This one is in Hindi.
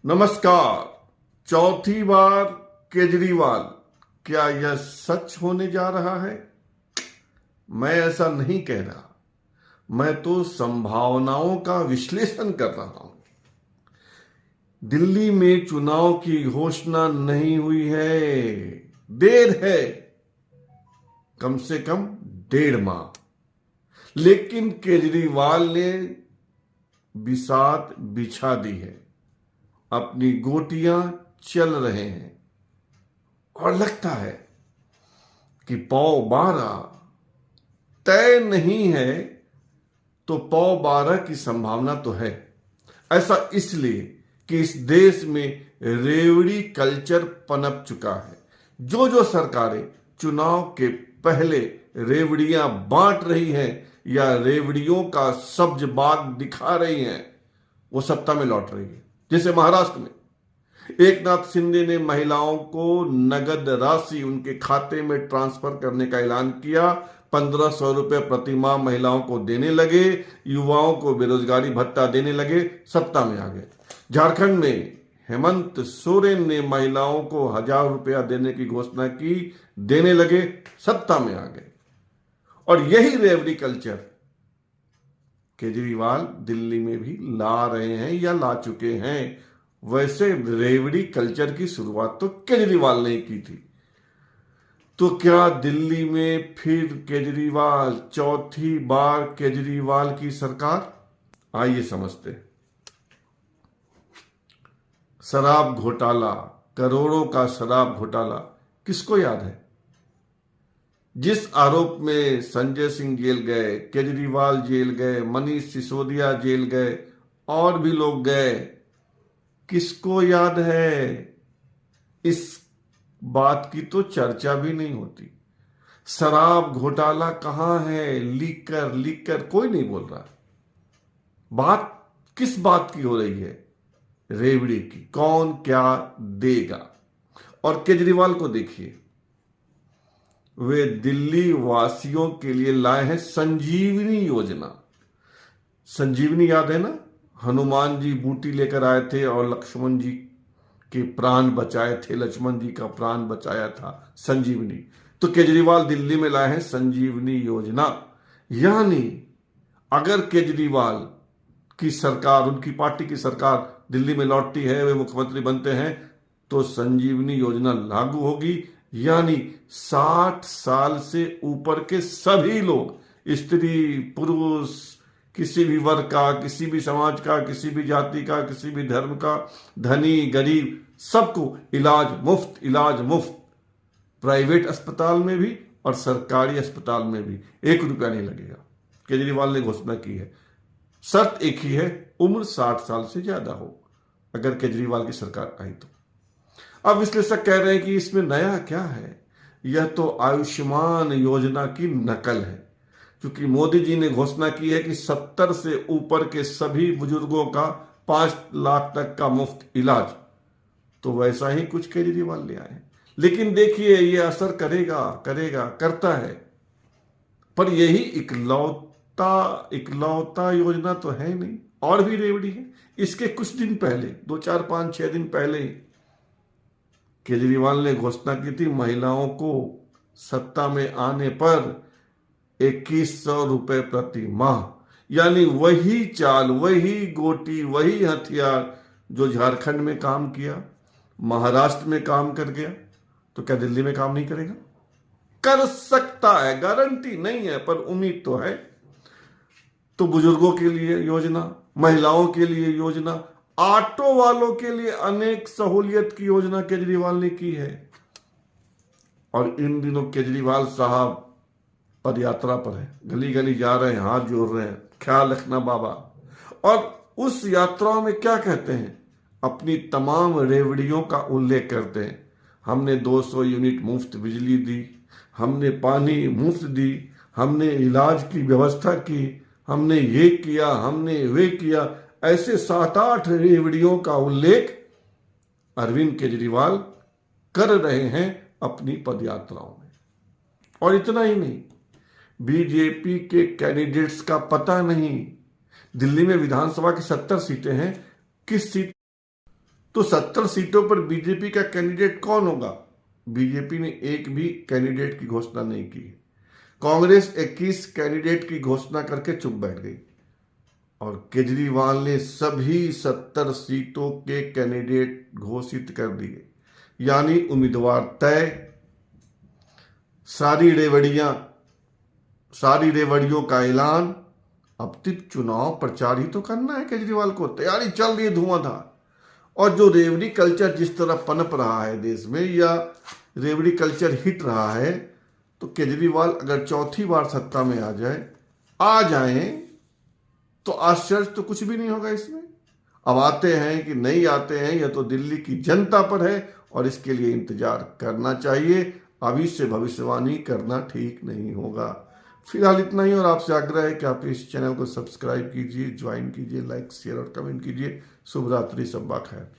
नमस्कार। चौथी बार केजरीवाल, क्या यह सच होने जा रहा है? मैं ऐसा नहीं कह रहा, मैं तो संभावनाओं का विश्लेषण कर रहा हूं। दिल्ली में चुनाव की घोषणा नहीं हुई है, देर है, कम से कम 1.5 माह। लेकिन केजरीवाल ने बिसात बिछा दी है, अपनी गोटियां चल रहे हैं और लगता है कि पौ 12 तय नहीं है तो पौ 12 की संभावना तो है। ऐसा इसलिए कि इस देश में रेवड़ी कल्चर पनप चुका है। जो जो सरकारें चुनाव के पहले रेवड़ियां बांट रही हैं या रेवड़ियों का सब्ज बाग दिखा रही हैं, वो सत्ता में लौट रही है। जैसे महाराष्ट्र में एकनाथ शिंदे ने महिलाओं को नगद राशि उनके खाते में ट्रांसफर करने का ऐलान किया। 1500 रुपए प्रति माह महिलाओं को देने लगे, युवाओं को बेरोजगारी भत्ता देने लगे, सत्ता में आ गए। झारखंड में हेमंत सोरेन ने महिलाओं को 1000 रुपया देने की घोषणा की, देने लगे, सत्ता में आ गए। और यही रेवड़ी कल्चर केजरीवाल दिल्ली में भी ला रहे हैं या ला चुके हैं। वैसे रेवड़ी कल्चर की शुरुआत तो केजरीवाल ने की थी। तो क्या दिल्ली में फिर केजरीवाल, चौथी बार केजरीवाल की सरकार? आइए समझते हैं। शराब घोटाला, करोड़ों का शराब घोटाला किसको याद है? जिस आरोप में संजय सिंह जेल गए, केजरीवाल जेल गए, मनीष सिसोदिया जेल गए, और भी लोग गए, किसको याद है? इस बात की तो चर्चा भी नहीं होती। शराब घोटाला कहां है? लीक कर कोई नहीं बोल रहा। बात किस बात की हो रही है? रेवड़ी की। कौन क्या देगा? और केजरीवाल को देखिए, वे दिल्ली वासियों के लिए लाए हैं संजीवनी योजना। संजीवनी याद है ना? हनुमान जी बूटी लेकर आए थे और लक्ष्मण जी के प्राण बचाए थे, लक्ष्मण जी का प्राण बचाया था, संजीवनी। तो केजरीवाल दिल्ली में लाए हैं संजीवनी योजना। यानी अगर केजरीवाल की सरकार, उनकी पार्टी की सरकार दिल्ली में लौटती है, वे मुख्यमंत्री बनते हैं, तो संजीवनी योजना लागू होगी। यानी 60 साल से ऊपर के सभी लोग, स्त्री पुरुष, किसी भी वर्ग का, किसी भी समाज का, किसी भी जाति का, किसी भी धर्म का, धनी गरीब, सबको इलाज मुफ्त, प्राइवेट अस्पताल में भी और सरकारी अस्पताल में भी 1 रुपया नहीं लगेगा। केजरीवाल ने घोषणा की है। शर्त एक ही है, उम्र 60 साल से ज्यादा हो, अगर केजरीवाल की सरकार आई तो। अब विश्लेषक कह रहे हैं कि इसमें नया क्या है? यह तो आयुष्मान योजना की नकल है, क्योंकि मोदी जी ने घोषणा की है कि 70 से ऊपर के सभी बुजुर्गों का 5 लाख तक का मुफ्त इलाज। तो वैसा ही कुछ केजरीवाल ले आए। लेकिन देखिए, यह असर करता है। पर यही इकलौता योजना तो है नहीं, और भी रेवड़ी है। इसके कुछ दिन पहले, 2, 4, 5, 6 दिन पहले केजरीवाल ने घोषणा की थी, महिलाओं को सत्ता में आने पर 2100 रुपए प्रति माह। यानी वही चाल, वही गोटी, वही हथियार जो झारखंड में काम किया, महाराष्ट्र में काम कर गया, तो क्या दिल्ली में काम नहीं करेगा? कर सकता है, गारंटी नहीं है, पर उम्मीद तो है। तो बुजुर्गों के लिए योजना, महिलाओं के लिए योजना, ऑटो वालों के लिए अनेक सहूलियत की योजना केजरीवाल ने की है। और इन दिनों केजरीवाल साहब पदयात्रा पर है, गली गली जा रहे हैं, हाथ जोड़ रहे हैं, ख्याल रखना बाबा। और उस यात्राओं में क्या कहते हैं? अपनी तमाम रेवड़ियों का उल्लेख करते हैं। हमने 200 यूनिट मुफ्त बिजली दी, हमने पानी मुफ्त दी, हमने इलाज की व्यवस्था की, हमने ये किया, हमने वे किया। ऐसे 7-8 रेवड़ियों का उल्लेख अरविंद केजरीवाल कर रहे हैं अपनी पदयात्राओं में। और इतना ही नहीं, बीजेपी के कैंडिडेट्स का पता नहीं। दिल्ली में विधानसभा की 70 सीटें हैं, किस सीट तो 70 सीटों पर बीजेपी का कैंडिडेट कौन होगा? बीजेपी ने एक भी कैंडिडेट की घोषणा नहीं की। कांग्रेस 21 कैंडिडेट की घोषणा करके चुप बैठ गई और केजरीवाल ने सभी 70 सीटों के कैंडिडेट घोषित कर दिए, यानी उम्मीदवार तय। सारी रेवड़ियों का ऐलान। अब सिर्फ चुनाव प्रचार ही तो करना है केजरीवाल को। तैयारी चल रही है धुआंधार। और जो रेवड़ी कल्चर जिस तरह पनप रहा है देश में, या रेवड़ी कल्चर हिट रहा है, तो केजरीवाल अगर चौथी बार सत्ता में आ जाए तो आश्चर्य तो कुछ भी नहीं होगा इसमें। अब आते हैं कि नहीं आते हैं, यह तो दिल्ली की जनता पर है और इसके लिए इंतजार करना चाहिए। अभी से भविष्यवाणी करना ठीक नहीं होगा। फिलहाल इतना ही, और आपसे आग्रह है कि आप इस चैनल को सब्सक्राइब कीजिए, ज्वाइन कीजिए, लाइक शेयर और कमेंट कीजिए। शुभ रात्रि, शब्बा खैर।